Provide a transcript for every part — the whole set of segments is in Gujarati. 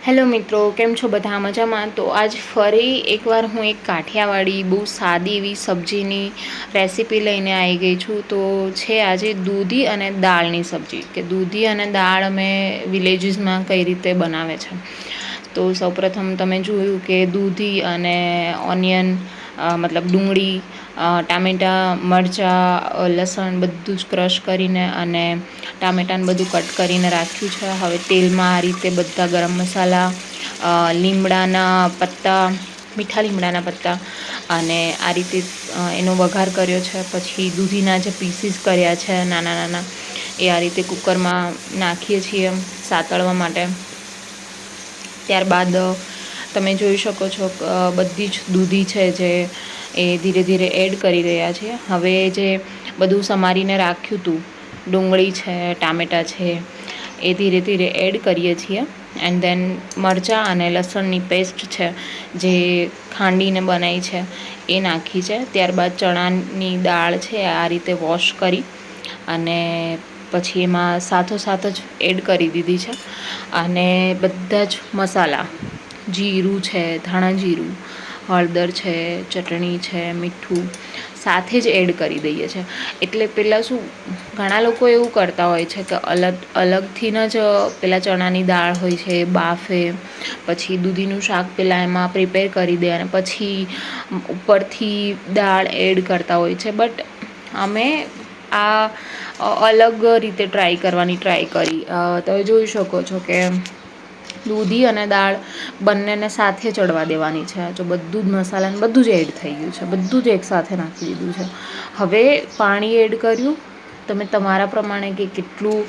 હેલો મિત્રો, કેમ છો બધા મજામાં? તો આજ ફરી એકવાર હું એક કાઠિયાવાડી બહુ સાદી એવી સબ્જીની રેસીપી લઈને આવી ગઈ છું. તો છે આજે દૂધી અને દાળની સબ્જી, કે દૂધી અને દાળ અમે વિલેજીસમાં કઈ રીતે બનાવે છે. તો સૌપ્રથમ તમે જોયું કે દૂધી અને ઓનિયન, મતલબ ડુંગળી, ટામેટાં, મરચાં, લસણ બધું જ ક્રશ કરીને અને ટામેટાને બધું કટ કરીને રાખ્યું છે. હવે તેલમાં આ રીતે બધા ગરમ મસાલા, લીમડાના પત્તા, મીઠા લીમડાના પત્તા અને આ રીતે એનો વઘાર કર્યો છે. પછી દૂધીના જે પીસીસ કર્યા છે નાના નાના, એ આ રીતે કુકરમાં નાખીએ છીએ સાતળવા માટે. ત્યારબાદ તમે જોઈ શકો છો બધી જ દૂધી છે જે એ ધીરે ધીરે એડ કરી રહ્યા છે. હવે જે બધું સમારીને રાખ્યું હતું, ડુંગળી છે, ટામેટાં છે, એ ધીરે ધીરે એડ કરીએ છીએ. એન્ડ ધેન મરચાં અને લસણની પેસ્ટ છે જે ખાંડીને બનાવી છે એ નાખી છે. ત્યારબાદ ચણાની દાળ છે આ રીતે વોશ કરી અને પછી એમાં સાથોસાથ જ એડ કરી દીધી છે. અને બધા જ મસાલા, જીરું છે, ધાણા જીરું, હળદર છે, ચટણી છે, મીઠું સાથે જ એડ કરી દઈએ છીએ. એટલે પહેલાં શું, ઘણા લોકો એવું કરતા હોય છે કે અલગથી જ પેલા ચણાની દાળ હોય છે એ બાફે, પછી દૂધીનું શાક પહેલાં એમાં પ્રિપેર કરી દે અને પછી ઉપરથી દાળ એડ કરતા હોય છે. બટ અમે આ અલગ રીતે ટ્રાય કરી. તમે જોઈ શકો છો કે દૂધી અને દાળ બંનેને સાથે ચડવા દેવાની છે. જો બધું જ મસાલાને બધું જ એડ થઈ ગયું છે, બધું જ એકસાથે નાખી દીધું છે. હવે પાણી એડ કર્યું, તમે તમારા પ્રમાણે કે કેટલું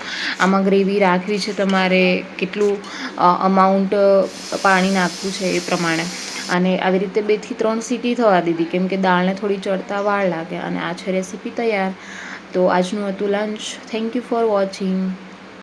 આમાં ગ્રેવી રાખવી છે, તમારે કેટલું અમાઉન્ટ પાણી નાખવું છે એ પ્રમાણે. અને આવી રીતે 2 થી 3 સીટી થવા દીધી, કેમ કે દાળને થોડી ચડતા વાર લાગે. અને આ છે રેસીપી તૈયાર. તો આજનું હતું lunch. Thank you for watching.